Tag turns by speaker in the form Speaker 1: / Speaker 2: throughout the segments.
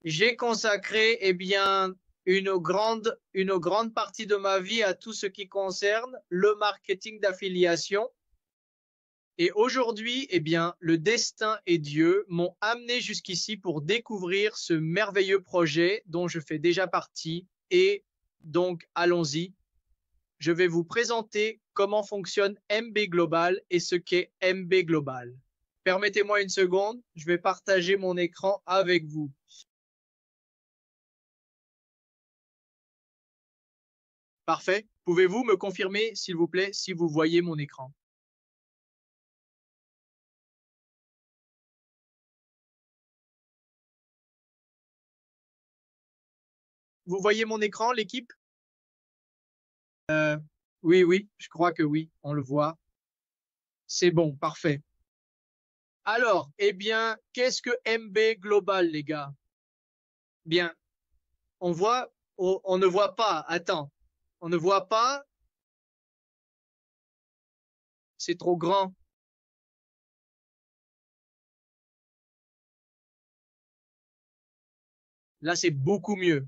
Speaker 1: J'ai consacré, une grande partie de ma vie à tout ce qui concerne le marketing d'affiliation. Et aujourd'hui, le destin et Dieu m'ont amené jusqu'ici pour découvrir ce merveilleux projet dont je fais déjà partie. Et donc, allons-y. Je vais vous présenter comment fonctionne MB Global et ce qu'est MB Global. Permettez-moi une seconde, je vais partager mon écran avec vous. Parfait. Pouvez-vous me confirmer, s'il vous plaît, si vous voyez mon écran? Vous voyez mon écran, l'équipe? Oui, oui, je crois que oui, on le voit. C'est bon, parfait. Alors, qu'est-ce que MB Global, les gars? Bien, on ne voit pas, attends, on ne voit pas, c'est trop grand. Là, c'est beaucoup mieux.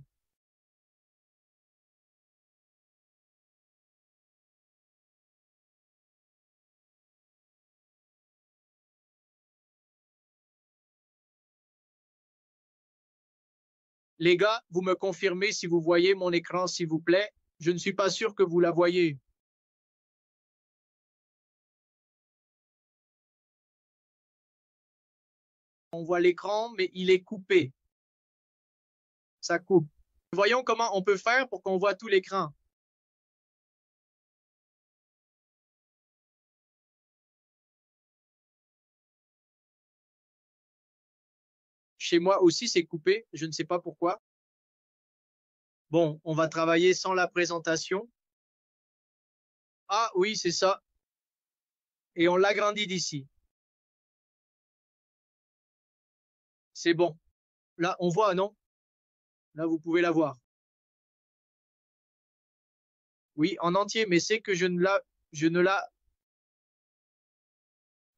Speaker 1: Les gars, vous me confirmez si vous voyez mon écran, s'il vous plaît? Je ne suis pas sûr que vous la voyez. On voit l'écran, mais il est coupé. Ça coupe. Voyons comment on peut faire pour qu'on voit tout l'écran. Chez moi aussi, c'est coupé. Je ne sais pas pourquoi. Bon, on va travailler sans la présentation. Ah oui, c'est ça. Et on l'agrandit d'ici. C'est bon. Là, on voit, non? Là, vous pouvez la voir. Oui, en entier, mais c'est que je ne la,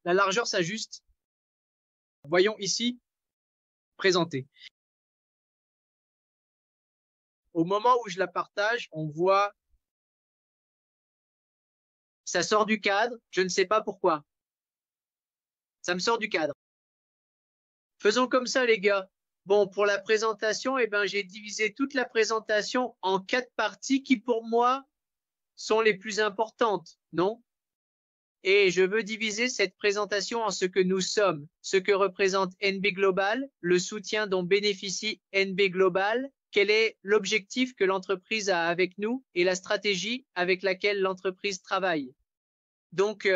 Speaker 1: la largeur s'ajuste. Voyons ici, présenter. Au moment où je la partage, on voit, ça sort du cadre. Je ne sais pas pourquoi. Ça me sort du cadre. Faisons comme ça, les gars. Bon, pour la présentation, j'ai divisé toute la présentation en 4 parties qui, pour moi, sont les plus importantes, non? Et je veux diviser cette présentation en ce que nous sommes, ce que représente NB Global, le soutien dont bénéficie NB Global, quel est l'objectif que l'entreprise a avec nous et la stratégie avec laquelle l'entreprise travaille. Donc,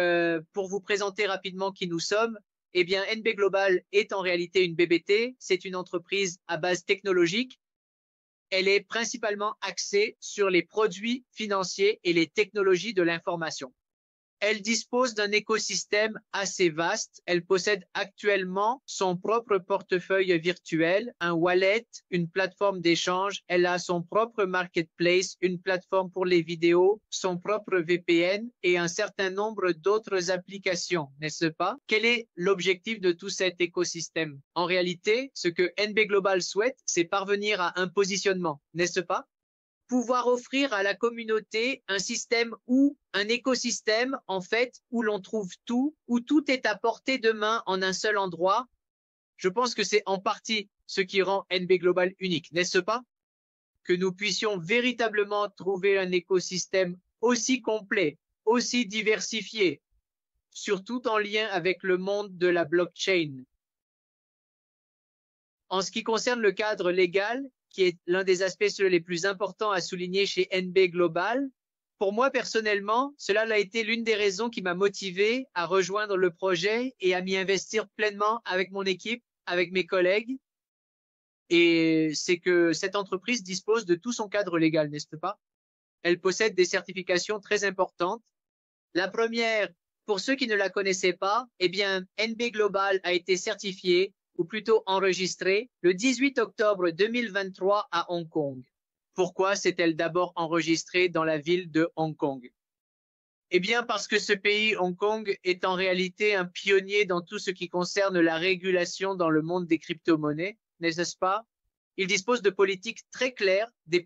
Speaker 1: pour vous présenter rapidement qui nous sommes, NB Global est en réalité une BBT, c'est une entreprise à base technologique. Elle est principalement axée sur les produits financiers et les technologies de l'information. Elle dispose d'un écosystème assez vaste. Elle possède actuellement son propre portefeuille virtuel, un wallet, une plateforme d'échange. Elle a son propre marketplace, une plateforme pour les vidéos, son propre VPN et un certain nombre d'autres applications, n'est-ce pas? Quel est l'objectif de tout cet écosystème? En réalité, ce que NB Global souhaite, c'est parvenir à un positionnement, n'est-ce pas? Pouvoir offrir à la communauté un système ou un écosystème, en fait, où l'on trouve tout, où tout est à portée de main en un seul endroit. Je pense que c'est en partie ce qui rend NB Global unique, n'est-ce pas? Que nous puissions véritablement trouver un écosystème aussi complet, aussi diversifié, surtout en lien avec le monde de la blockchain. En ce qui concerne le cadre légal, qui est l'un des aspects les plus importants à souligner chez NB Global, pour moi personnellement, cela a été l'une des raisons qui m'a motivé à rejoindre le projet et à m'y investir pleinement avec mon équipe, avec mes collègues. Et c'est que cette entreprise dispose de tout son cadre légal, n'est-ce pas? Elle possède des certifications très importantes. La première, pour ceux qui ne la connaissaient pas, NB Global a été certifié, ou plutôt enregistré, le 18 octobre 2023 à Hong Kong. Pourquoi s'est-elle d'abord enregistrée dans la ville de Hong Kong? Parce que ce pays, Hong Kong, est en réalité un pionnier dans tout ce qui concerne la régulation dans le monde des crypto-monnaies, n'est-ce pas? Ils disposent de politiques très claires, des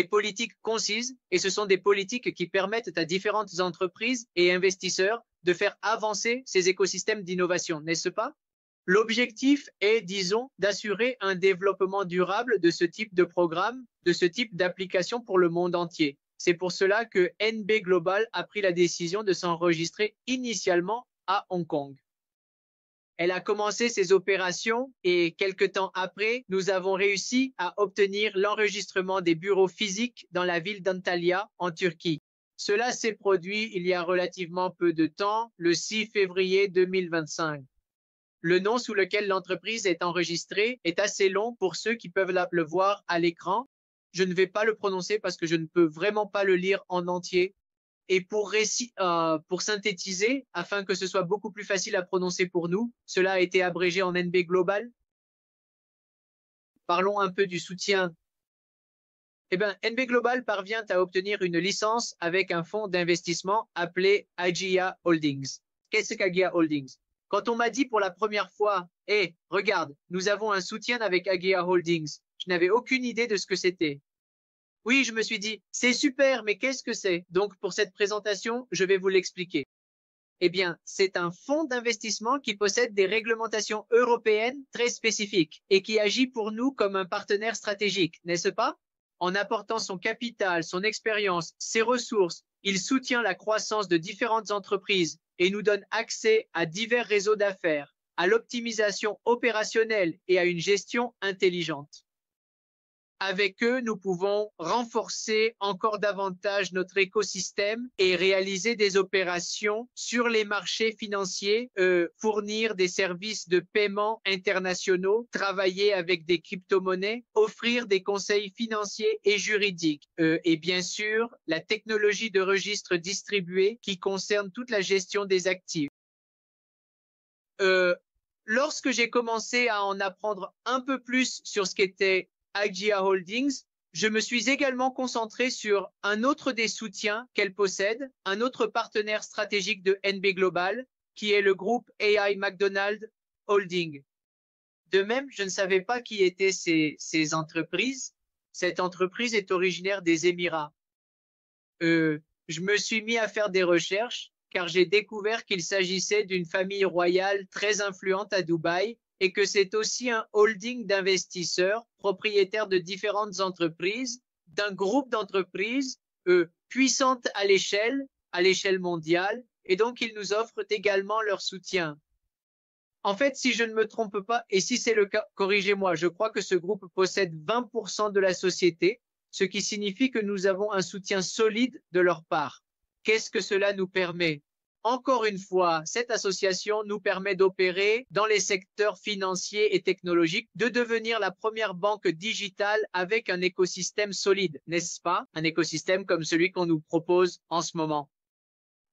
Speaker 1: politiques concises, et ce sont des politiques qui permettent à différentes entreprises et investisseurs de faire avancer ces écosystèmes d'innovation, n'est-ce pas? L'objectif est, disons, d'assurer un développement durable de ce type de programme, de ce type d'application pour le monde entier. C'est pour cela que NB Global a pris la décision de s'enregistrer initialement à Hong Kong. Elle a commencé ses opérations et quelque temps après, nous avons réussi à obtenir l'enregistrement des bureaux physiques dans la ville d'Antalya, en Turquie. Cela s'est produit il y a relativement peu de temps, le 6 février 2025. Le nom sous lequel l'entreprise est enregistrée est assez long pour ceux qui peuvent le voir à l'écran. Je ne vais pas le prononcer parce que je ne peux vraiment pas le lire en entier. Et pour synthétiser, afin que ce soit beaucoup plus facile à prononcer pour nous, cela a été abrégé en NB Global. Parlons un peu du soutien. Eh bien, NB Global parvient à obtenir une licence avec un fonds d'investissement appelé Agia Holdings. Qu'est-ce qu'Agia Holdings? Quand on m'a dit pour la première fois, « Hey, regarde, nous avons un soutien avec Agia Holdings », je n'avais aucune idée de ce que c'était. Oui, je me suis dit, c'est super, mais qu'est-ce que c'est? Donc, pour cette présentation, je vais vous l'expliquer. Eh bien, c'est un fonds d'investissement qui possède des réglementations européennes très spécifiques et qui agit pour nous comme un partenaire stratégique, n'est-ce pas? En apportant son capital, son expérience, ses ressources, il soutient la croissance de différentes entreprises et nous donne accès à divers réseaux d'affaires, à l'optimisation opérationnelle et à une gestion intelligente. Avec eux, nous pouvons renforcer encore davantage notre écosystème et réaliser des opérations sur les marchés financiers, fournir des services de paiement internationaux, travailler avec des crypto-monnaies, offrir des conseils financiers et juridiques. Et bien sûr, la technologie de registre distribué qui concerne toute la gestion des actifs. Lorsque j'ai commencé à en apprendre un peu plus sur ce qu'était Agia Holdings, je me suis également concentré sur un autre des soutiens qu'elle possède, un autre partenaire stratégique de NB Global, qui est le groupe AI McDonald Holding. De même, je ne savais pas qui étaient ces entreprises. Cette entreprise est originaire des Émirats. Je me suis mis à faire des recherches car j'ai découvert qu'il s'agissait d'une famille royale très influente à Dubaï et que c'est aussi un holding d'investisseurs propriétaires de différentes entreprises, d'un groupe d'entreprises puissantes à l'échelle mondiale, et donc ils nous offrent également leur soutien. En fait, si je ne me trompe pas, et si c'est le cas, corrigez-moi, je crois que ce groupe possède 20% de la société, ce qui signifie que nous avons un soutien solide de leur part. Qu'est-ce que cela nous permet? Encore une fois, cette association nous permet d'opérer dans les secteurs financiers et technologiques, de devenir la première banque digitale avec un écosystème solide, n'est-ce pas? Un écosystème comme celui qu'on nous propose en ce moment.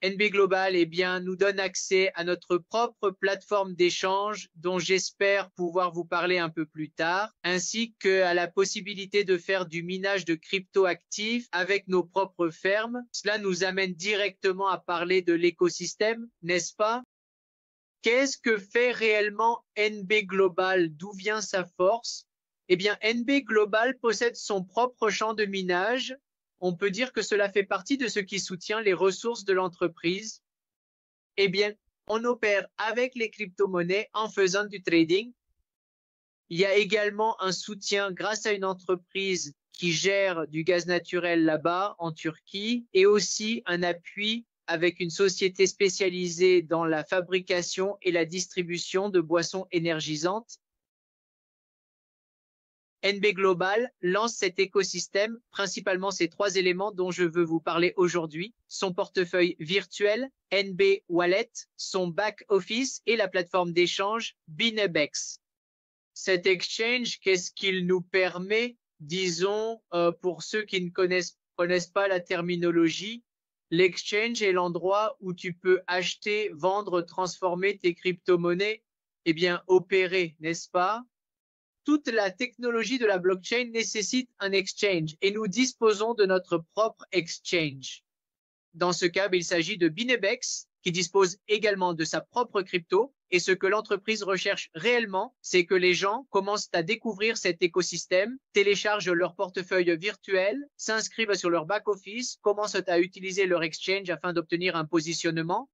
Speaker 1: NB Global, eh bien, nous donne accès à notre propre plateforme d'échange dont j'espère pouvoir vous parler un peu plus tard, ainsi qu'à la possibilité de faire du minage de crypto-actifs avec nos propres fermes. Cela nous amène directement à parler de l'écosystème, n'est-ce pas? Qu'est-ce que fait réellement NB Global? D'où vient sa force? Eh bien, NB Global possède son propre champ de minage. On peut dire que cela fait partie de ce qui soutient les ressources de l'entreprise. Eh bien, on opère avec les crypto-monnaies en faisant du trading. Il y a également un soutien grâce à une entreprise qui gère du gaz naturel là-bas, en Turquie, et aussi un appui avec une société spécialisée dans la fabrication et la distribution de boissons énergisantes. NB Global lance cet écosystème, principalement ces trois éléments dont je veux vous parler aujourd'hui, son portefeuille virtuel, NB Wallet, son back-office et la plateforme d'échange Binebex. Cet exchange, qu'est-ce qu'il nous permet? Disons, pour ceux qui ne connaissent pas la terminologie, l'exchange est l'endroit où tu peux acheter, vendre, transformer tes crypto-monnaies, eh bien, opérer, n'est-ce pas? Toute la technologie de la blockchain nécessite un exchange et nous disposons de notre propre exchange. Dans ce cas, il s'agit de Binebex qui dispose également de sa propre crypto Et ce que l'entreprise recherche réellement, c'est que les gens commencent à découvrir cet écosystème, téléchargent leur portefeuille virtuel, s'inscrivent sur leur back-office, commencent à utiliser leur exchange afin d'obtenir un positionnement.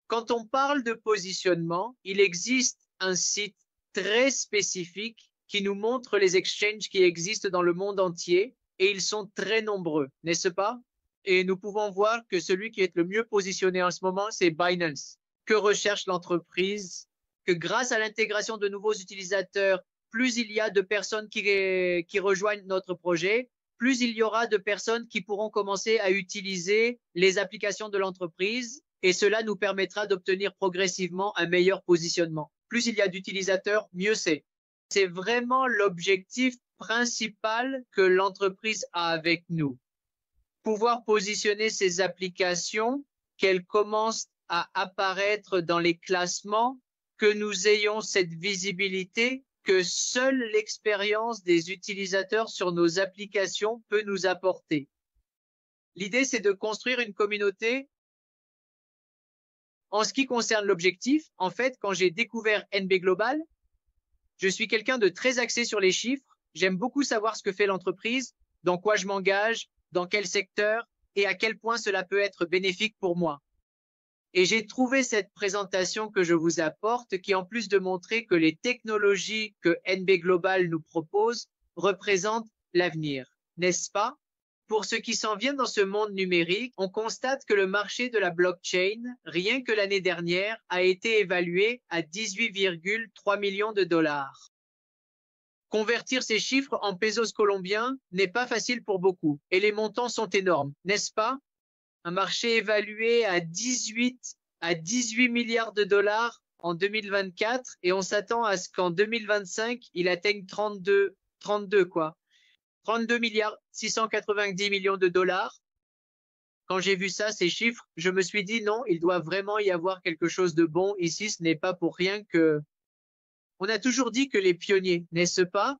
Speaker 1: Quand on parle de positionnement, il existe un site très spécifique qui nous montre les exchanges qui existent dans le monde entier et ils sont très nombreux, n'est-ce pas? Et nous pouvons voir que celui qui est le mieux positionné en ce moment, c'est Binance. Que recherche l'entreprise? Que grâce à l'intégration de nouveaux utilisateurs, plus il y a de personnes qui rejoignent notre projet, plus il y aura de personnes qui pourront commencer à utiliser les applications de l'entreprise et cela nous permettra d'obtenir progressivement un meilleur positionnement. Plus il y a d'utilisateurs, mieux c'est. C'est vraiment l'objectif principal que l'entreprise a avec nous. Pouvoir positionner ces applications, qu'elles commencent à apparaître dans les classements, que nous ayons cette visibilité que seule l'expérience des utilisateurs sur nos applications peut nous apporter. L'idée, c'est de construire une communauté. En ce qui concerne l'objectif, en fait, quand j'ai découvert NB Global, je suis quelqu'un de très axé sur les chiffres. J'aime beaucoup savoir ce que fait l'entreprise, dans quoi je m'engage, dans quel secteur et à quel point cela peut être bénéfique pour moi. Et j'ai trouvé cette présentation que je vous apporte qui, en plus de montrer que les technologies que NB Global nous propose représentent l'avenir, n'est-ce pas? Pour ce qui s'en vient dans ce monde numérique, on constate que le marché de la blockchain, rien que l'année dernière, a été évalué à 18,3 millions de dollars. Convertir ces chiffres en pesos colombiens n'est pas facile pour beaucoup, et les montants sont énormes, n'est-ce pas? Un marché évalué à 18 milliards de dollars en 2024, et on s'attend à ce qu'en 2025, il atteigne 32 milliards 690 millions de dollars. Quand j'ai vu ça, ces chiffres, je me suis dit non, il doit vraiment y avoir quelque chose de bon ici. Ce n'est pas pour rien que... On a toujours dit que les pionniers, n'est-ce pas,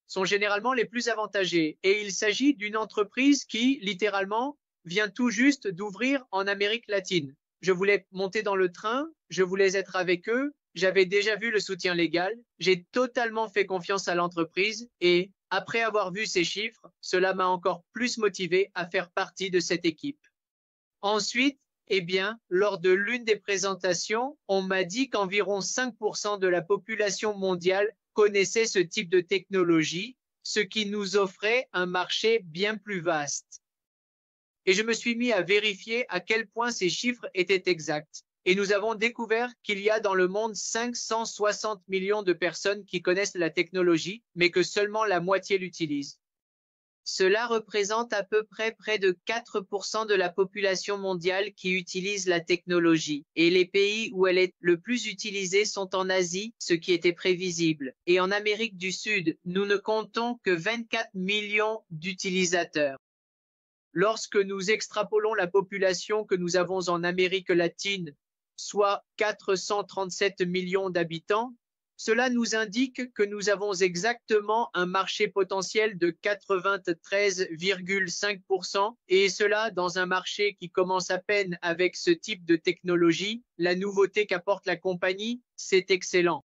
Speaker 1: sont généralement les plus avantagés. Et il s'agit d'une entreprise qui, littéralement, vient tout juste d'ouvrir en Amérique latine. Je voulais monter dans le train, je voulais être avec eux, j'avais déjà vu le soutien légal, j'ai totalement fait confiance à l'entreprise et après avoir vu ces chiffres, cela m'a encore plus motivé à faire partie de cette équipe. Ensuite, eh bien, lors de l'une des présentations, on m'a dit qu'environ 5% de la population mondiale connaissait ce type de technologie, ce qui nous offrait un marché bien plus vaste. Et je me suis mis à vérifier à quel point ces chiffres étaient exacts. Et nous avons découvert qu'il y a dans le monde 560 millions de personnes qui connaissent la technologie, mais que seulement la moitié l'utilisent. Cela représente à peu près de 4% de la population mondiale qui utilise la technologie. Et les pays où elle est le plus utilisée sont en Asie, ce qui était prévisible. Et en Amérique du Sud, nous ne comptons que 24 millions d'utilisateurs. Lorsque nous extrapolons la population que nous avons en Amérique latine, soit 437 millions d'habitants, cela nous indique que nous avons exactement un marché potentiel de 93,5% et cela dans un marché qui commence à peine avec ce type de technologie. La nouveauté qu'apporte la compagnie, c'est excellent.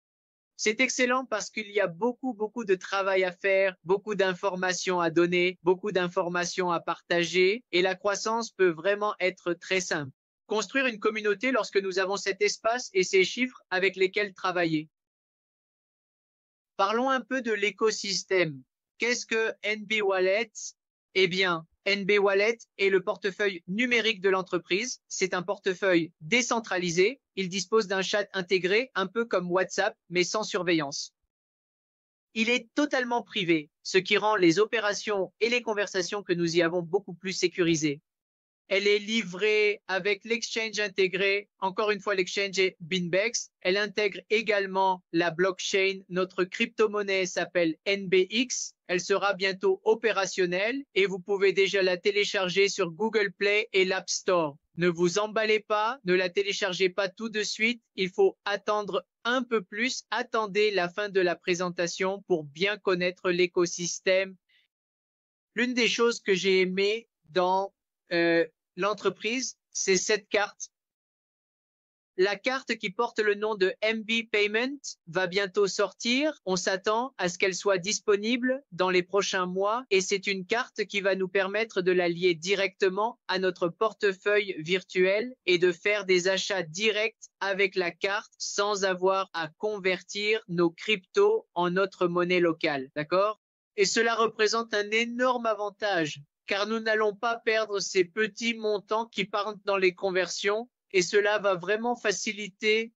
Speaker 1: C'est excellent parce qu'il y a beaucoup de travail à faire, beaucoup d'informations à donner, beaucoup d'informations à partager et la croissance peut vraiment être très simple. Construire une communauté lorsque nous avons cet espace et ces chiffres avec lesquels travailler. Parlons un peu de l'écosystème. Qu'est-ce que NB Wallet? Eh bien, NB Wallet est le portefeuille numérique de l'entreprise. C'est un portefeuille décentralisé. Il dispose d'un chat intégré, un peu comme WhatsApp, mais sans surveillance. Il est totalement privé, ce qui rend les opérations et les conversations que nous y avons beaucoup plus sécurisées. Elle est livrée avec l'exchange intégré. Encore une fois, l'exchange est Binbex. Elle intègre également la blockchain. Notre crypto-monnaie s'appelle NBX. Elle sera bientôt opérationnelle et vous pouvez déjà la télécharger sur Google Play et l'App Store. Ne vous emballez pas, ne la téléchargez pas tout de suite. Il faut attendre un peu plus. Attendez la fin de la présentation pour bien connaître l'écosystème. L'une des choses que j'ai aimé dans l'entreprise, c'est cette carte. La carte qui porte le nom de MB Payment va bientôt sortir. On s'attend à ce qu'elle soit disponible dans les prochains mois et c'est une carte qui va nous permettre de la lier directement à notre portefeuille virtuel et de faire des achats directs avec la carte sans avoir à convertir nos cryptos en notre monnaie locale. D'accord? Et cela représente un énorme avantage car nous n'allons pas perdre ces petits montants qui partent dans les conversions et cela va vraiment faciliter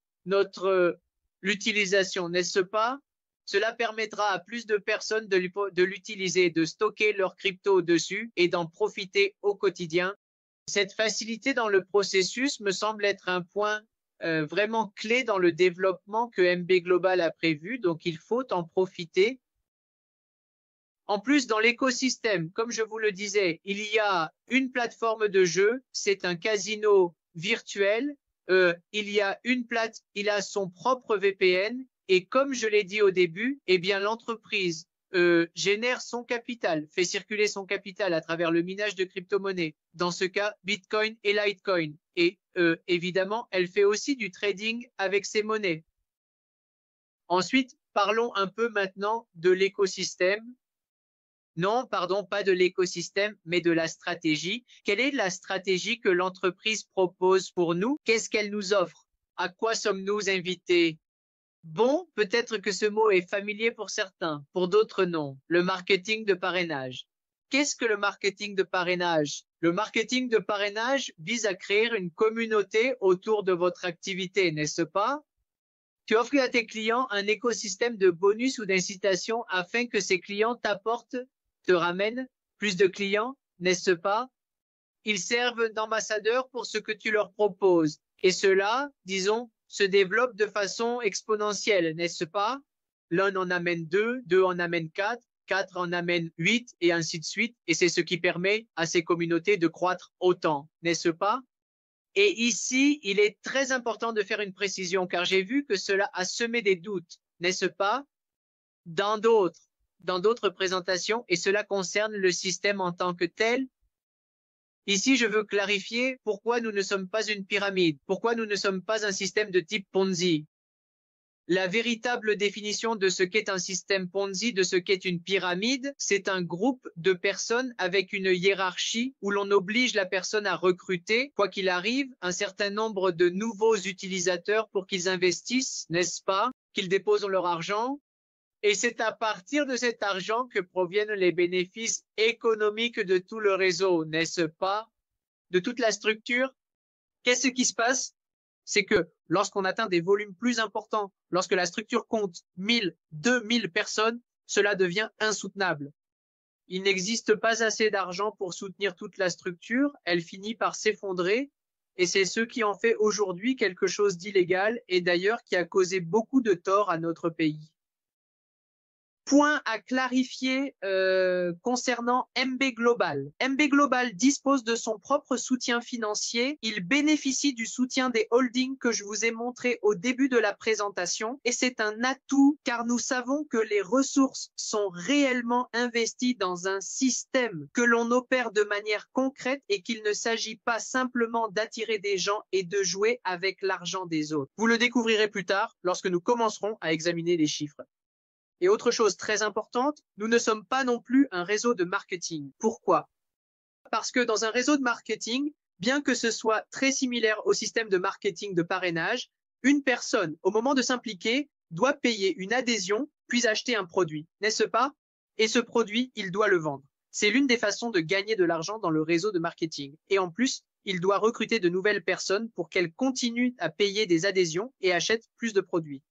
Speaker 1: l'utilisation, n'est-ce pas? Cela permettra à plus de personnes de l'utiliser, de stocker leurs cryptos dessus et d'en profiter au quotidien. Cette facilité dans le processus me semble être un point vraiment clé dans le développement que MB Global a prévu, donc il faut en profiter. En plus, dans l'écosystème, comme je vous le disais, il y a une plateforme de jeu, c'est un casino virtuel, il a son propre VPN et comme je l'ai dit au début, eh bien l'entreprise génère son capital, fait circuler son capital à travers le minage de crypto-monnaies, dans ce cas Bitcoin et Litecoin. Et évidemment, elle fait aussi du trading avec ces monnaies. Ensuite, parlons un peu maintenant de l'écosystème. Non, pardon, pas de l'écosystème, mais de la stratégie. Quelle est la stratégie que l'entreprise propose pour nous? Qu'est-ce qu'elle nous offre? À quoi sommes-nous invités? Bon, peut-être que ce mot est familier pour certains, pour d'autres non. Le marketing de parrainage. Qu'est-ce que le marketing de parrainage? Le marketing de parrainage vise à créer une communauté autour de votre activité, n'est-ce pas? Tu offres à tes clients un écosystème de bonus ou d'incitation afin que ces clients te ramènent plus de clients, n'est-ce pas? Ils servent d'ambassadeurs pour ce que tu leur proposes. Et cela, disons, se développe de façon exponentielle, n'est-ce pas? L'un en amène deux, deux en amènent quatre, quatre en amènent 8 et ainsi de suite. Et c'est ce qui permet à ces communautés de croître autant, n'est-ce pas? Et ici, il est très important de faire une précision car j'ai vu que cela a semé des doutes, n'est-ce pas? Dans d'autres présentations et cela concerne le système en tant que tel. Ici, je veux clarifier pourquoi nous ne sommes pas une pyramide, pourquoi nous ne sommes pas un système de type Ponzi. La véritable définition de ce qu'est un système Ponzi, de ce qu'est une pyramide, c'est un groupe de personnes avec une hiérarchie où l'on oblige la personne à recruter, quoi qu'il arrive, un certain nombre de nouveaux utilisateurs pour qu'ils investissent, n'est-ce pas, qu'ils déposent leur argent. Et c'est à partir de cet argent que proviennent les bénéfices économiques de tout le réseau, n'est-ce pas? De toute la structure. Qu'est-ce qui se passe? C'est que lorsqu'on atteint des volumes plus importants, lorsque la structure compte 1000, 2000 personnes, cela devient insoutenable. Il n'existe pas assez d'argent pour soutenir toute la structure, elle finit par s'effondrer et c'est ce qui en fait aujourd'hui quelque chose d'illégal et d'ailleurs qui a causé beaucoup de tort à notre pays. Point à clarifier concernant MB Global. MB Global dispose de son propre soutien financier. Il bénéficie du soutien des holdings que je vous ai montré au début de la présentation. Et c'est un atout car nous savons que les ressources sont réellement investies dans un système que l'on opère de manière concrète et qu'il ne s'agit pas simplement d'attirer des gens et de jouer avec l'argent des autres. Vous le découvrirez plus tard lorsque nous commencerons à examiner les chiffres. Et autre chose très importante, nous ne sommes pas non plus un réseau de marketing. Pourquoi? Parce que dans un réseau de marketing, bien que ce soit très similaire au système de marketing de parrainage, une personne, au moment de s'impliquer, doit payer une adhésion, puis acheter un produit, n'est-ce pas? Et ce produit, il doit le vendre. C'est l'une des façons de gagner de l'argent dans le réseau de marketing. Et en plus, il doit recruter de nouvelles personnes pour qu'elles continuent à payer des adhésions et achètent plus de produits.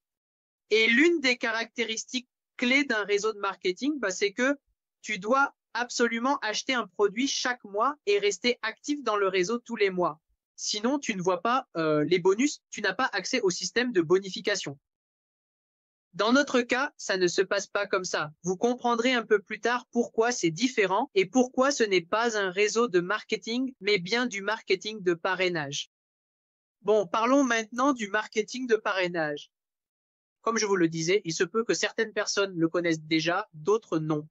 Speaker 1: Et l'une des caractéristiques clé d'un réseau de marketing, c'est que tu dois absolument acheter un produit chaque mois et rester actif dans le réseau tous les mois. Sinon, tu ne vois pas les bonus, tu n'as pas accès au système de bonification. Dans notre cas, ça ne se passe pas comme ça. Vous comprendrez un peu plus tard pourquoi c'est différent et pourquoi ce n'est pas un réseau de marketing, mais bien du marketing de parrainage. Bon, parlons maintenant du marketing de parrainage. Comme je vous le disais, il se peut que certaines personnes le connaissent déjà, d'autres non.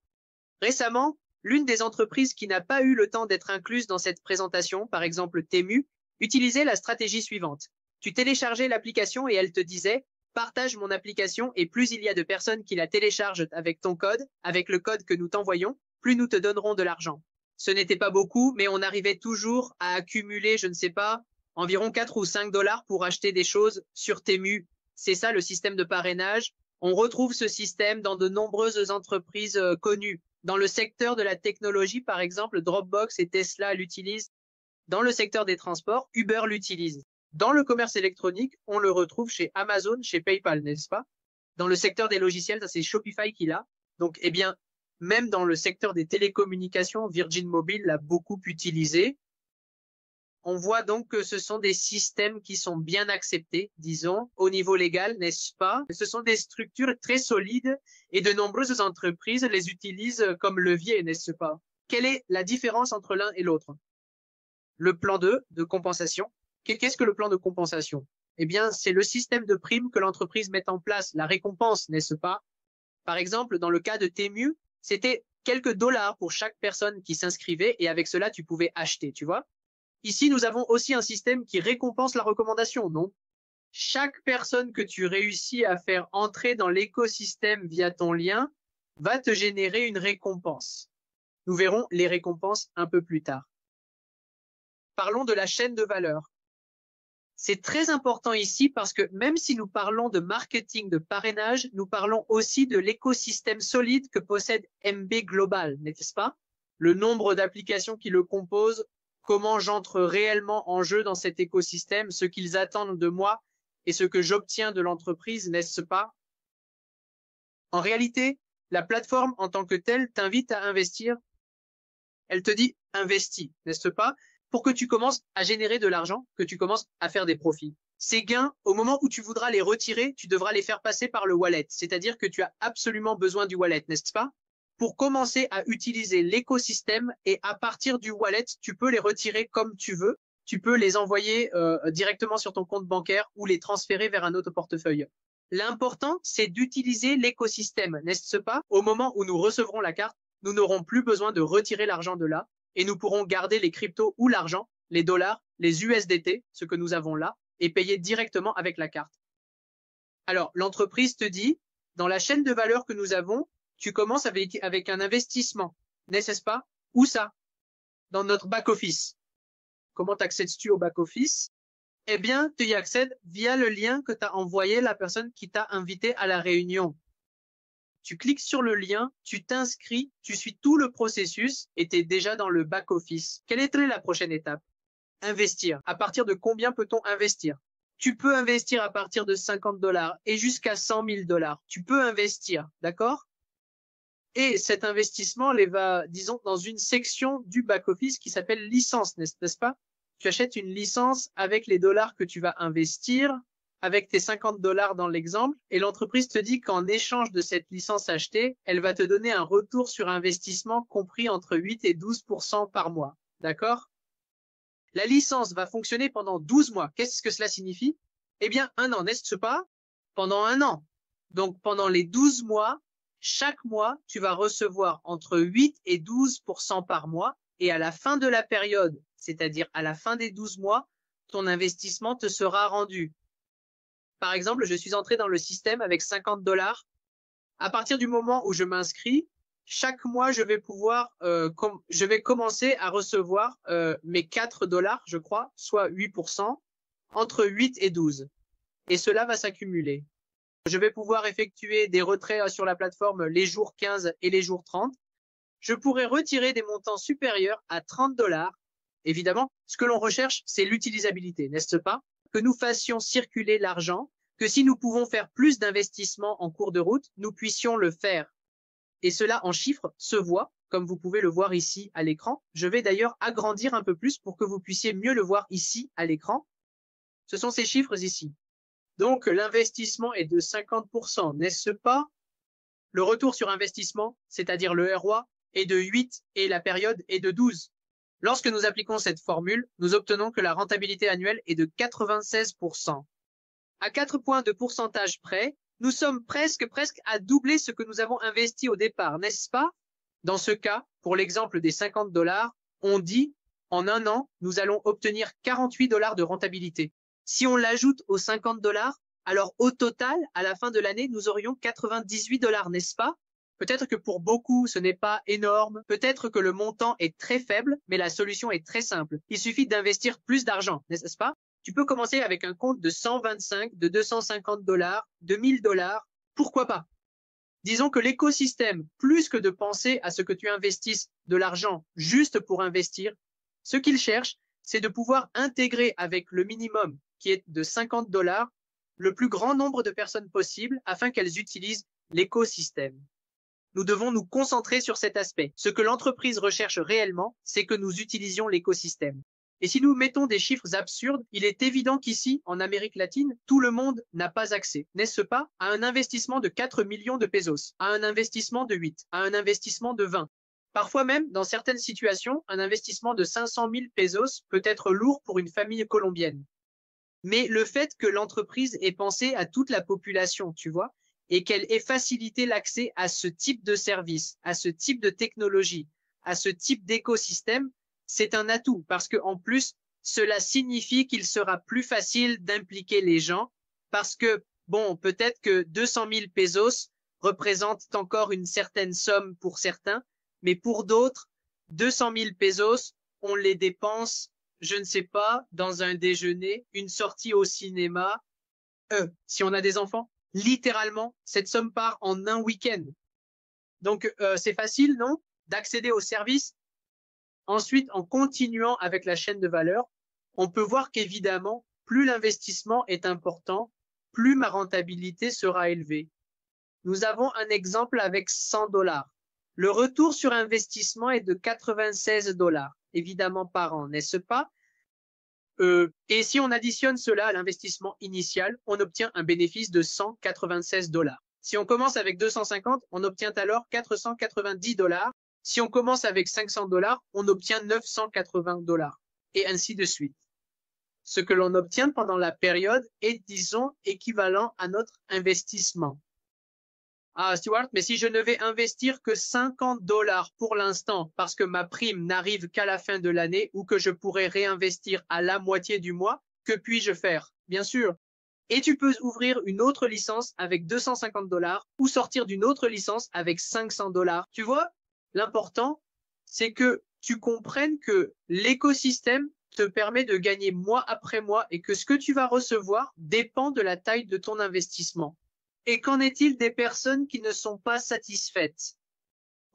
Speaker 1: Récemment, l'une des entreprises qui n'a pas eu le temps d'être incluse dans cette présentation, par exemple Temu, utilisait la stratégie suivante. Tu téléchargeais l'application et elle te disait « Partage mon application et plus il y a de personnes qui la téléchargent avec ton code, avec le code que nous t'envoyons, plus nous te donnerons de l'argent. » Ce n'était pas beaucoup, mais on arrivait toujours à accumuler, je ne sais pas, environ 4 ou 5 dollars pour acheter des choses sur Temu. C'est ça le système de parrainage. On retrouve ce système dans de nombreuses entreprises connues. Dans le secteur de la technologie, par exemple, Dropbox et Tesla l'utilisent. Dans le secteur des transports, Uber l'utilise. Dans le commerce électronique, on le retrouve chez Amazon, chez PayPal, n'est-ce pas? Dans le secteur des logiciels, ça c'est Shopify qui l'a. Donc, eh bien, même dans le secteur des télécommunications, Virgin Mobile l'a beaucoup utilisé. On voit donc que ce sont des systèmes qui sont bien acceptés, disons, au niveau légal, n'est-ce pas? Ce sont des structures très solides et de nombreuses entreprises les utilisent comme levier, n'est-ce pas? Quelle est la différence entre l'un et l'autre? Le plan de compensation. Qu'est-ce que le plan de compensation? Eh bien, c'est le système de primes que l'entreprise met en place, la récompense, n'est-ce pas? Par exemple, dans le cas de Temu, c'était quelques dollars pour chaque personne qui s'inscrivait et avec cela, tu pouvais acheter, tu vois? Ici, nous avons aussi un système qui récompense la recommandation, non? Chaque personne que tu réussis à faire entrer dans l'écosystème via ton lien va te générer une récompense. Nous verrons les récompenses un peu plus tard. Parlons de la chaîne de valeur. C'est très important ici parce que même si nous parlons de marketing de parrainage, nous parlons aussi de l'écosystème solide que possède MB Global, n'est-ce pas? Le nombre d'applications qui le composent, comment j'entre réellement en jeu dans cet écosystème, ce qu'ils attendent de moi et ce que j'obtiens de l'entreprise, n'est-ce pas? En réalité, la plateforme en tant que telle t'invite à investir. Elle te dit investis, n'est-ce pas? Pour que tu commences à générer de l'argent, que tu commences à faire des profits. Ces gains, au moment où tu voudras les retirer, tu devras les faire passer par le wallet, c'est-à-dire que tu as absolument besoin du wallet, n'est-ce pas? Pour commencer à utiliser l'écosystème et à partir du wallet, tu peux les retirer comme tu veux. Tu peux les envoyer directement sur ton compte bancaire ou les transférer vers un autre portefeuille. L'important, c'est d'utiliser l'écosystème, n'est-ce pas? Au moment où nous recevrons la carte, nous n'aurons plus besoin de retirer l'argent de là et nous pourrons garder les cryptos ou l'argent, les dollars, les USDT, ce que nous avons là, et payer directement avec la carte. Alors, l'entreprise te dit, dans la chaîne de valeur que nous avons, tu commences avec un investissement, n'est-ce pas? Où ça? Dans notre back-office. Comment t'accèdes-tu au back-office? Eh bien, tu y accèdes via le lien que t'a envoyé la personne qui t'a invité à la réunion. Tu cliques sur le lien, tu t'inscris, tu suis tout le processus et tu es déjà dans le back-office. Quelle est la prochaine étape? Investir. À partir de combien peut-on investir? Tu peux investir à partir de 50 dollars et jusqu'à 100 000 dollars. Tu peux investir, d'accord? Et cet investissement les va, disons, dans une section du back-office qui s'appelle licence, n'est-ce pas? Tu achètes une licence avec les dollars que tu vas investir, avec tes 50 dollars dans l'exemple, et l'entreprise te dit qu'en échange de cette licence achetée, elle va te donner un retour sur investissement compris entre 8 et 12% par mois. D'accord? La licence va fonctionner pendant 12 mois. Qu'est-ce que cela signifie? Eh bien, un an, n'est-ce pas? Pendant un an. Donc, pendant les 12 mois, chaque mois, tu vas recevoir entre 8 et 12% par mois. Et à la fin de la période, c'est-à-dire à la fin des 12 mois, ton investissement te sera rendu. Par exemple, je suis entré dans le système avec 50 dollars. À partir du moment où je m'inscris, chaque mois, je vais je vais commencer à recevoir mes 4 dollars, je crois, soit 8%, entre 8 et 12. Et cela va s'accumuler. Je vais pouvoir effectuer des retraits sur la plateforme les jours 15 et les jours 30. Je pourrais retirer des montants supérieurs à 30 dollars. Évidemment, ce que l'on recherche, c'est l'utilisabilité, n'est-ce pas? Que nous fassions circuler l'argent, que si nous pouvons faire plus d'investissements en cours de route, nous puissions le faire. Et cela en chiffres se voit, comme vous pouvez le voir ici à l'écran. Je vais d'ailleurs agrandir un peu plus pour que vous puissiez mieux le voir ici à l'écran. Ce sont ces chiffres ici. Donc, l'investissement est de 50%, n'est-ce pas? Le retour sur investissement, c'est-à-dire le ROI, est de 8 et la période est de 12. Lorsque nous appliquons cette formule, nous obtenons que la rentabilité annuelle est de 96%. À 4 points de pourcentage près, nous sommes presque à doubler ce que nous avons investi au départ, n'est-ce pas? Dans ce cas, pour l'exemple des 50 dollars, on dit, en un an, nous allons obtenir 48 dollars de rentabilité. Si on l'ajoute aux 50 $, alors au total, à la fin de l'année, nous aurions 98 $, n'est-ce pas? Peut-être que pour beaucoup, ce n'est pas énorme. Peut-être que le montant est très faible, mais la solution est très simple. Il suffit d'investir plus d'argent, n'est-ce pas? Tu peux commencer avec un compte de 125, de 250 $, de 1000 $. Pourquoi pas? Disons que l'écosystème, plus que de penser à ce que tu investisses de l'argent juste pour investir, ce qu'il cherche, c'est de pouvoir intégrer avec le minimum qui est de 50 $ le plus grand nombre de personnes possible afin qu'elles utilisent l'écosystème. Nous devons nous concentrer sur cet aspect. Ce que l'entreprise recherche réellement, c'est que nous utilisions l'écosystème. Et si nous mettons des chiffres absurdes, il est évident qu'ici, en Amérique latine, tout le monde n'a pas accès, n'est-ce pas, à un investissement de 4 millions de pesos, à un investissement de 8, à un investissement de 20. Parfois même, dans certaines situations, un investissement de 500 000 pesos peut être lourd pour une famille colombienne. Mais le fait que l'entreprise ait pensé à toute la population, tu vois, et qu'elle ait facilité l'accès à ce type de service, à ce type de technologie, à ce type d'écosystème, c'est un atout parce que en plus, cela signifie qu'il sera plus facile d'impliquer les gens parce que, bon, peut-être que 200 000 pesos représentent encore une certaine somme pour certains, mais pour d'autres, 200 000 pesos, on les dépense, je ne sais pas, dans un déjeuner, une sortie au cinéma, si on a des enfants. Littéralement, cette somme part en un week-end. Donc, c'est facile, non, d'accéder au service. Ensuite, en continuant avec la chaîne de valeur, on peut voir qu'évidemment, plus l'investissement est important, plus ma rentabilité sera élevée. Nous avons un exemple avec 100 $. Le retour sur investissement est de 96 $, évidemment par an, n'est-ce pas? Et si on additionne cela à l'investissement initial, on obtient un bénéfice de 196 $. Si on commence avec 250, on obtient alors 490 $. Si on commence avec 500 $, on obtient 980 $. Et ainsi de suite. Ce que l'on obtient pendant la période est, disons, équivalent à notre investissement. Ah, Stuart, mais si je ne vais investir que 50 $ pour l'instant parce que ma prime n'arrive qu'à la fin de l'année ou que je pourrais réinvestir à la moitié du mois, que puis-je faire? Bien sûr. Et tu peux ouvrir une autre licence avec 250 $ ou sortir d'une autre licence avec 500 $. Tu vois, l'important, c'est que tu comprennes que l'écosystème te permet de gagner mois après mois et que ce que tu vas recevoir dépend de la taille de ton investissement. Et qu'en est-il des personnes qui ne sont pas satisfaites?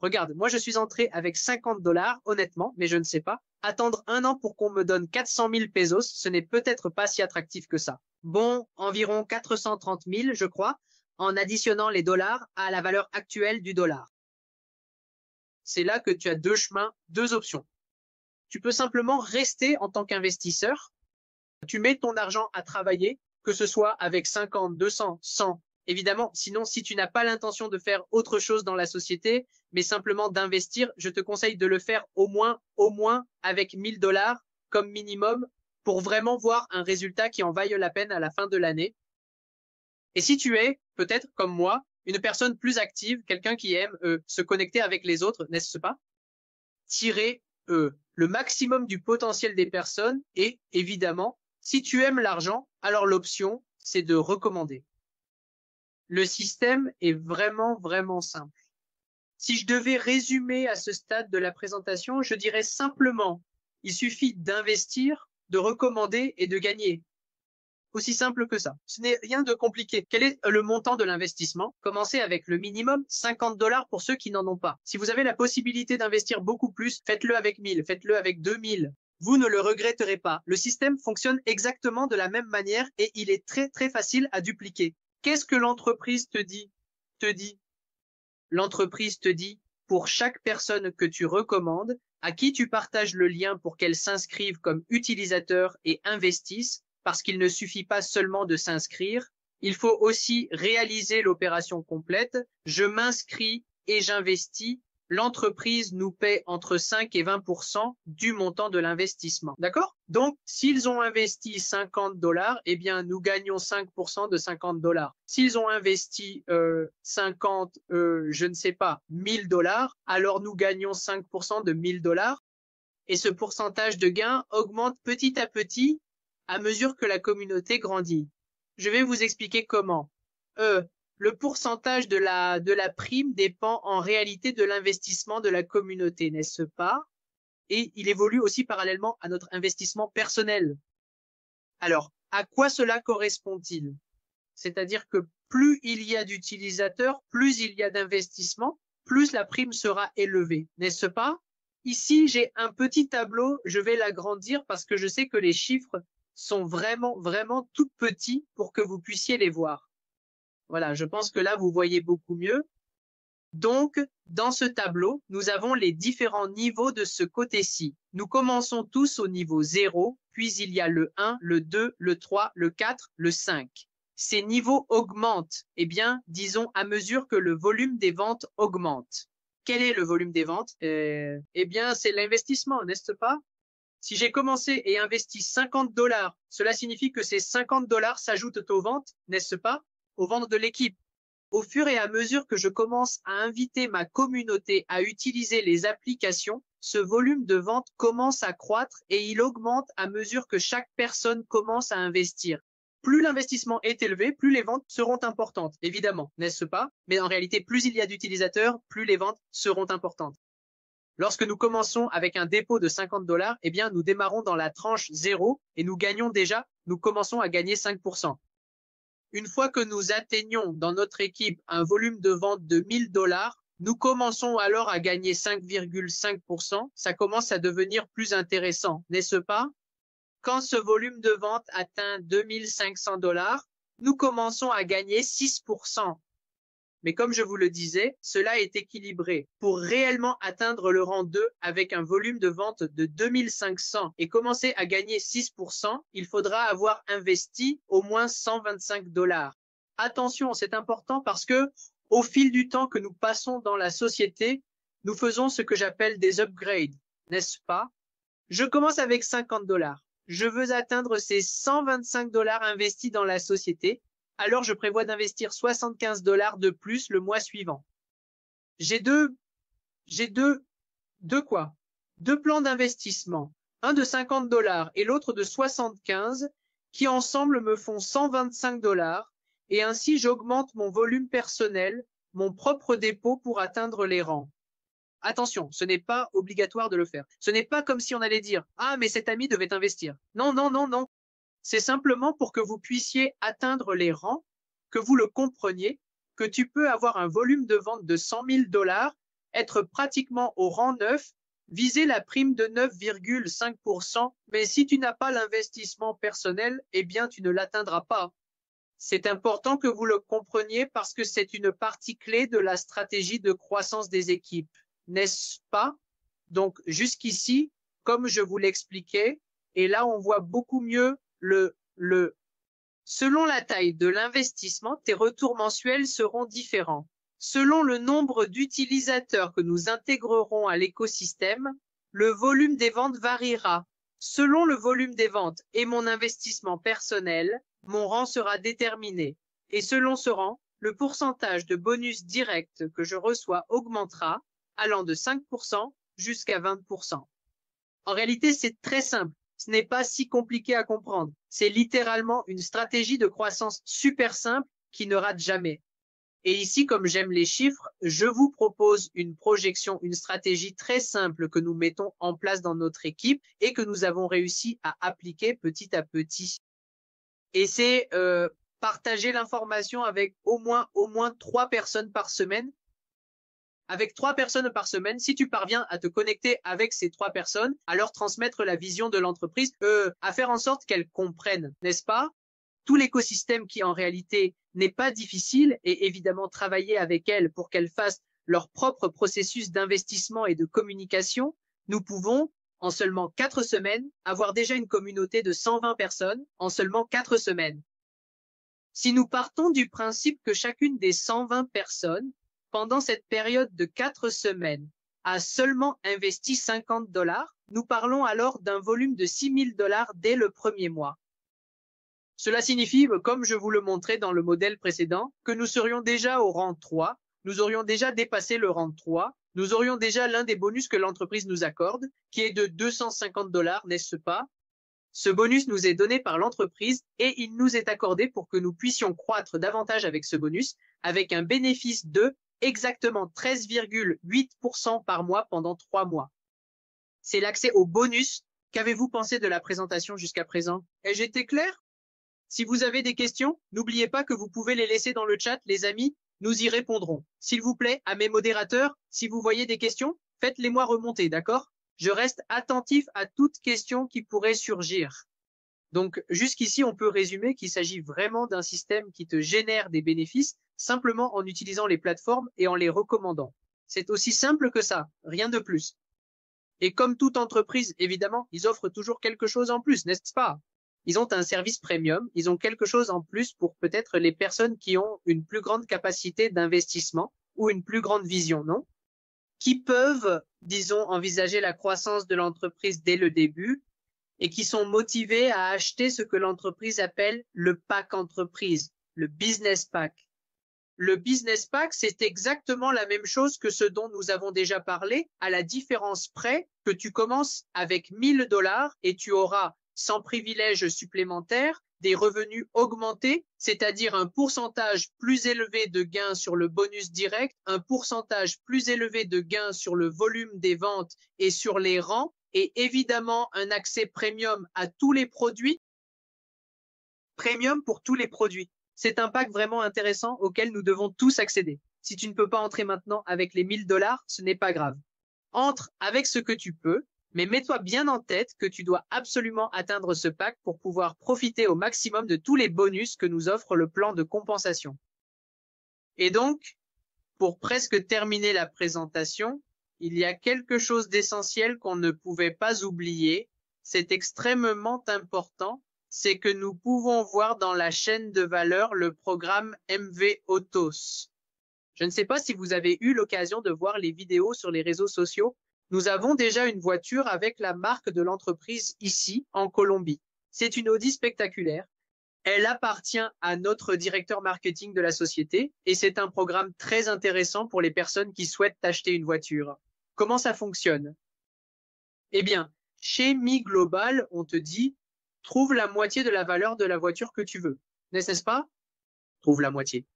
Speaker 1: Regarde, moi je suis entré avec 50 $, honnêtement, mais je ne sais pas. Attendre un an pour qu'on me donne 400 000 pesos, ce n'est peut-être pas si attractif que ça. Bon, environ 430 000, je crois, en additionnant les dollars à la valeur actuelle du dollar. C'est là que tu as deux chemins, deux options. Tu peux simplement rester en tant qu'investisseur. Tu mets ton argent à travailler, que ce soit avec 50, 200, 100, évidemment, sinon, si tu n'as pas l'intention de faire autre chose dans la société, mais simplement d'investir, je te conseille de le faire au moins avec 1000 $ comme minimum pour vraiment voir un résultat qui en vaille la peine à la fin de l'année. Et si tu es, peut-être comme moi, une personne plus active, quelqu'un qui aime se connecter avec les autres, n'est-ce pas? Tirer le maximum du potentiel des personnes et, évidemment, si tu aimes l'argent, alors l'option, c'est de recommander. Le système est vraiment simple. Si je devais résumer à ce stade de la présentation, je dirais simplement, il suffit d'investir, de recommander et de gagner. Aussi simple que ça. Ce n'est rien de compliqué. Quel est le montant de l'investissement? Commencez avec le minimum, 50 $ pour ceux qui n'en ont pas. Si vous avez la possibilité d'investir beaucoup plus, faites-le avec 1000, faites-le avec 2000. Vous ne le regretterez pas. Le système fonctionne exactement de la même manière et il est très facile à dupliquer. Qu'est-ce que l'entreprise te dit? L'entreprise te dit, pour chaque personne que tu recommandes, à qui tu partages le lien pour qu'elle s'inscrive comme utilisateur et investisse, parce qu'il ne suffit pas seulement de s'inscrire, il faut aussi réaliser l'opération complète. Je m'inscris et j'investis. L'entreprise nous paie entre 5 et 20% du montant de l'investissement. D'accord? Donc, s'ils ont investi 50 $, eh bien, nous gagnons 5% de 50 $. S'ils ont investi 50, je ne sais pas, 1000 $, alors nous gagnons 5% de 1000 $. Et ce pourcentage de gain augmente petit à petit à mesure que la communauté grandit. Je vais vous expliquer comment. Le pourcentage de la prime dépend en réalité de l'investissement de la communauté, n'est-ce pas? Et il évolue aussi parallèlement à notre investissement personnel. Alors, à quoi cela correspond-il? C'est-à-dire que plus il y a d'utilisateurs, plus il y a d'investissement, plus la prime sera élevée, n'est-ce pas? Ici, j'ai un petit tableau, je vais l'agrandir parce que je sais que les chiffres sont vraiment, vraiment tout petits pour que vous puissiez les voir. Voilà, je pense que là, vous voyez beaucoup mieux. Donc, dans ce tableau, nous avons les différents niveaux de ce côté-ci. Nous commençons tous au niveau 0, puis il y a le 1, le 2, le 3, le 4, le 5. Ces niveaux augmentent, eh bien, disons, à mesure que le volume des ventes augmente. Quel est le volume des ventes? Eh bien, c'est l'investissement, n'est-ce pas? Si j'ai commencé et investi 50 $, cela signifie que ces 50 $ s'ajoutent aux ventes, n'est-ce pas? Aux ventes de l'équipe. Au fur et à mesure que je commence à inviter ma communauté à utiliser les applications, ce volume de vente commence à croître et il augmente à mesure que chaque personne commence à investir. Plus l'investissement est élevé, plus les ventes seront importantes, évidemment, n'est-ce pas? Mais en réalité, plus il y a d'utilisateurs, plus les ventes seront importantes. Lorsque nous commençons avec un dépôt de 50 $, eh bien, nous démarrons dans la tranche 0 et nous commençons à gagner 5%. Une fois que nous atteignons dans notre équipe un volume de vente de 1000 $, nous commençons alors à gagner 5,5%. Ça commence à devenir plus intéressant, n'est-ce pas? Quand ce volume de vente atteint 2500 $, nous commençons à gagner 6%. Mais comme je vous le disais, cela est équilibré. Pour réellement atteindre le rang 2 avec un volume de vente de 2500 et commencer à gagner 6%, il faudra avoir investi au moins 125 $. Attention, c'est important parce que au fil du temps que nous passons dans la société, nous faisons ce que j'appelle des upgrades, n'est-ce pas? Je commence avec 50 $. Je veux atteindre ces 125 $ investis dans la société. Alors je prévois d'investir 75 $ de plus le mois suivant. J'ai deux plans d'investissement, un de 50 $ et l'autre de 75, qui ensemble me font 125 $, et ainsi j'augmente mon volume personnel, mon propre dépôt pour atteindre les rangs. Attention, ce n'est pas obligatoire de le faire. Ce n'est pas comme si on allait dire « Ah, mais cet ami devait investir ». Non, non, non, non. C'est simplement pour que vous puissiez atteindre les rangs, que vous le compreniez, que tu peux avoir un volume de vente de 100 000 $, être pratiquement au rang 9, viser la prime de 9,5%, mais si tu n'as pas l'investissement personnel, eh bien tu ne l'atteindras pas. C'est important que vous le compreniez parce que c'est une partie clé de la stratégie de croissance des équipes, n'est-ce pas? Donc jusqu'ici, comme je vous l'expliquais, et là on voit beaucoup mieux selon la taille de l'investissement, tes retours mensuels seront différents. Selon le nombre d'utilisateurs que nous intégrerons à l'écosystème, le volume des ventes variera. Selon le volume des ventes et mon investissement personnel, mon rang sera déterminé. Et selon ce rang, le pourcentage de bonus direct que je reçois augmentera, allant de 5% jusqu'à 20%. En réalité, c'est très simple. Ce n'est pas si compliqué à comprendre. C'est littéralement une stratégie de croissance super simple qui ne rate jamais. Et ici, comme j'aime les chiffres, je vous propose une projection, une stratégie très simple que nous mettons en place dans notre équipe et que nous avons réussi à appliquer petit à petit. Et c'est partager l'information avec au moins 3 personnes par semaine. Avec 3 personnes par semaine, si tu parviens à te connecter avec ces 3 personnes, à leur transmettre la vision de l'entreprise, à faire en sorte qu'elles comprennent, n'est-ce pas? Tout l'écosystème qui en réalité n'est pas difficile et évidemment travailler avec elles pour qu'elles fassent leur propre processus d'investissement et de communication, nous pouvons, en seulement 4 semaines, avoir déjà une communauté de 120 personnes en seulement 4 semaines. Si nous partons du principe que chacune des 120 personnes pendant cette période de 4 semaines, a seulement investi 50 $, nous parlons alors d'un volume de 6 000 $ dès le premier mois. Cela signifie, comme je vous le montrais dans le modèle précédent, que nous serions déjà au rang 3, nous aurions déjà dépassé le rang 3, nous aurions déjà l'un des bonus que l'entreprise nous accorde, qui est de 250 $, n'est-ce pas? Ce bonus nous est donné par l'entreprise et il nous est accordé pour que nous puissions croître davantage avec ce bonus, avec un bénéfice de exactement 13,8% par mois pendant 3 mois. C'est l'accès au bonus. Qu'avez-vous pensé de la présentation jusqu'à présent? Ai-je été clair? Si vous avez des questions, n'oubliez pas que vous pouvez les laisser dans le chat, les amis, nous y répondrons. S'il vous plaît, à mes modérateurs, si vous voyez des questions, faites-les moi remonter, d'accord? Je reste attentif à toute question qui pourrait surgir. Donc, jusqu'ici, on peut résumer qu'il s'agit vraiment d'un système qui te génère des bénéfices simplement en utilisant les plateformes et en les recommandant. C'est aussi simple que ça, rien de plus. Et comme toute entreprise, évidemment, ils offrent toujours quelque chose en plus, n'est-ce pas? Ils ont un service premium, ils ont quelque chose en plus pour peut-être les personnes qui ont une plus grande capacité d'investissement ou une plus grande vision, non? Qui peuvent, disons, envisager la croissance de l'entreprise dès le début et qui sont motivés à acheter ce que l'entreprise appelle le pack entreprise, le business pack. Le business pack, c'est exactement la même chose que ce dont nous avons déjà parlé, à la différence près que tu commences avec 1000 $ et tu auras, sans privilège supplémentaire, des revenus augmentés, c'est-à-dire un pourcentage plus élevé de gains sur le bonus direct, un pourcentage plus élevé de gains sur le volume des ventes et sur les rangs, et évidemment un accès premium à tous les produits. Premium pour tous les produits. C'est un pack vraiment intéressant auquel nous devons tous accéder. Si tu ne peux pas entrer maintenant avec les 1000 $, ce n'est pas grave. Entre avec ce que tu peux, mais mets-toi bien en tête que tu dois absolument atteindre ce pack pour pouvoir profiter au maximum de tous les bonus que nous offre le plan de compensation. Et donc, pour presque terminer la présentation, il y a quelque chose d'essentiel qu'on ne pouvait pas oublier. C'est extrêmement important. C'est que nous pouvons voir dans la chaîne de valeur le programme MV Autos. Je ne sais pas si vous avez eu l'occasion de voir les vidéos sur les réseaux sociaux. Nous avons déjà une voiture avec la marque de l'entreprise ici, en Colombie. C'est une Audi spectaculaire. Elle appartient à notre directeur marketing de la société et c'est un programme très intéressant pour les personnes qui souhaitent acheter une voiture. Comment ça fonctionne? Eh bien, chez Mi Global, on te dit trouve la moitié de la valeur de la voiture que tu veux. N'est-ce pas? Trouve la moitié.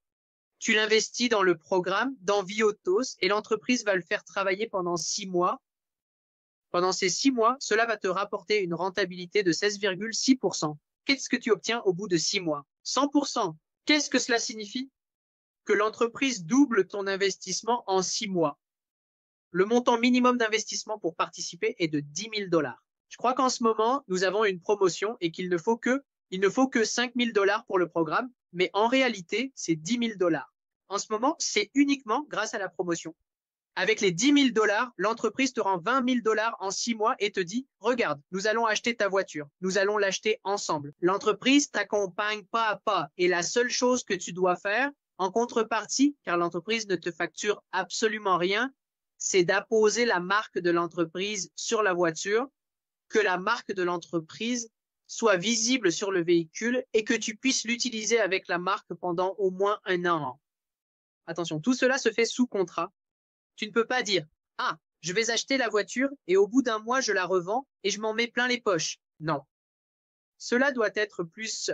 Speaker 1: Tu l'investis dans le programme d'Envie Autos et l'entreprise va le faire travailler pendant 6 mois. Pendant ces 6 mois, cela va te rapporter une rentabilité de 16,6%. Qu'est-ce que tu obtiens au bout de 6 mois? 100%. Qu'est-ce que cela signifie? Que l'entreprise double ton investissement en 6 mois. Le montant minimum d'investissement pour participer est de 10 000 $. Je crois qu'en ce moment, nous avons une promotion et qu'il ne faut que 5 000 $ pour le programme, mais en réalité, c'est 10 000 $. En ce moment, c'est uniquement grâce à la promotion. Avec les 10 000 $, l'entreprise te rend 20 000 $ en 6 mois et te dit, regarde, nous allons acheter ta voiture, nous allons l'acheter ensemble. L'entreprise t'accompagne pas à pas et la seule chose que tu dois faire en contrepartie, car l'entreprise ne te facture absolument rien, c'est d'apposer la marque de l'entreprise sur la voiture, que la marque de l'entreprise soit visible sur le véhicule et que tu puisses l'utiliser avec la marque pendant au moins 1 an. Attention, tout cela se fait sous contrat. Tu ne peux pas dire « Ah, je vais acheter la voiture et au bout d'1 mois, je la revends et je m'en mets plein les poches. » Non. Cela doit être plus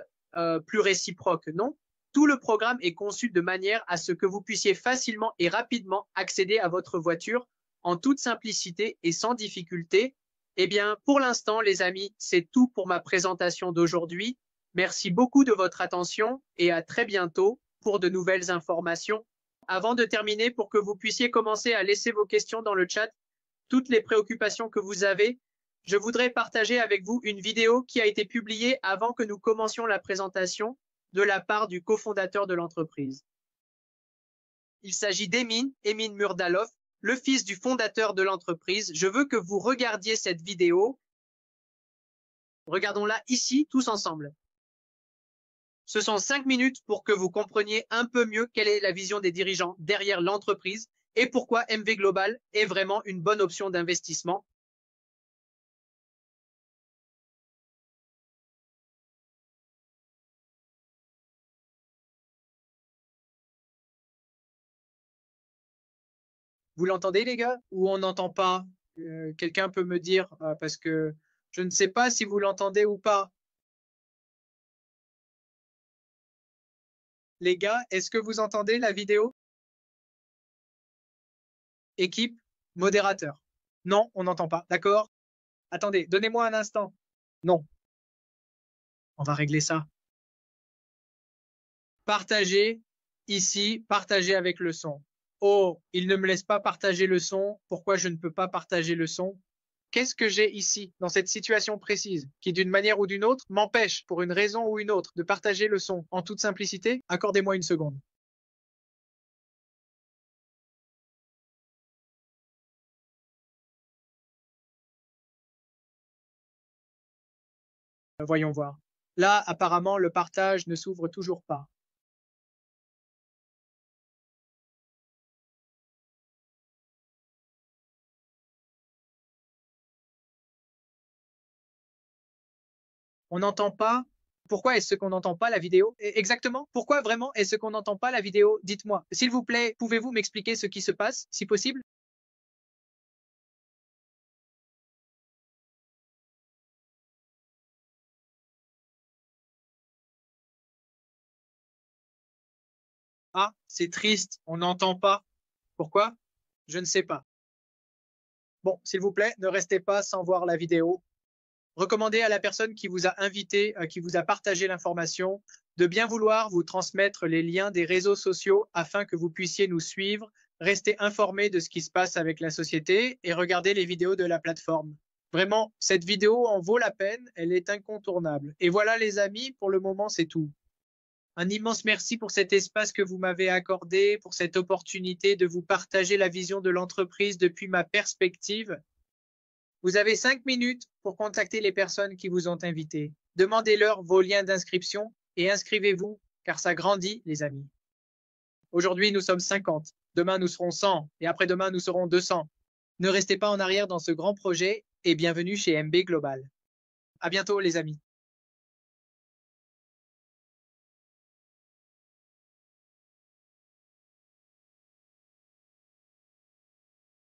Speaker 1: réciproque, non? Tout le programme est conçu de manière à ce que vous puissiez facilement et rapidement accéder à votre voiture en toute simplicité et sans difficulté. Eh bien, pour l'instant, les amis, c'est tout pour ma présentation d'aujourd'hui. Merci beaucoup de votre attention et à très bientôt pour de nouvelles informations. Avant de terminer, pour que vous puissiez commencer à laisser vos questions dans le chat, toutes les préoccupations que vous avez, je voudrais partager avec vous une vidéo qui a été publiée avant que nous commencions la présentation de la part du cofondateur de l'entreprise. Il s'agit d'Emin Murdalov, le fils du fondateur de l'entreprise. Je veux que vous regardiez cette vidéo. Regardons-la ici, tous ensemble. Ce sont 5 minutes pour que vous compreniez un peu mieux quelle est la vision des dirigeants derrière l'entreprise et pourquoi MV Global est vraiment une bonne option d'investissement. Vous l'entendez, les gars? Ou on n'entend pas? Quelqu'un peut me dire, parce que Je ne sais pas si vous l'entendez ou pas. Les gars, est-ce que vous entendez la vidéo? Équipe, modérateur. Non, on n'entend pas. D'accord? Attendez, donnez-moi un instant. Non, on va régler ça. Partager, ici, partager avec le son. Oh, il ne me laisse pas partager le son. Pourquoi je ne peux pas partager le son? Qu'est-ce que j'ai ici, dans cette situation précise, qui d'une manière ou d'une autre m'empêche, pour une raison ou une autre, de partager le son? En toute simplicité, accordez-moi une seconde. Voyons voir. Là, apparemment, le partage ne s'ouvre toujours pas. On n'entend pas. Pourquoi est-ce qu'on n'entend pas la vidéo? Exactement. Pourquoi vraiment est-ce qu'on n'entend pas la vidéo? Dites-moi. S'il vous plaît, pouvez-vous m'expliquer ce qui se passe, si possible? Ah, c'est triste, on n'entend pas. Pourquoi? Je ne sais pas. Bon, s'il vous plaît, ne restez pas sans voir la vidéo. Recommandez à la personne qui vous a invité, qui vous a partagé l'information, de bien vouloir vous transmettre les liens des réseaux sociaux afin que vous puissiez nous suivre, rester informé de ce qui se passe avec la société et regarder les vidéos de la plateforme. Vraiment, cette vidéo en vaut la peine, elle est incontournable. Et voilà les amis, pour le moment c'est tout. Un immense merci pour cet espace que vous m'avez accordé, pour cette opportunité de vous partager la vision de l'entreprise depuis ma perspective. Vous avez 5 minutes pour contacter les personnes qui vous ont invité. Demandez-leur vos liens d'inscription et inscrivez-vous, car ça grandit, les amis. Aujourd'hui, nous sommes 50. Demain, nous serons 100. Et après-demain, nous serons 200. Ne restez pas en arrière dans ce grand projet et bienvenue chez MB Global. À bientôt, les amis.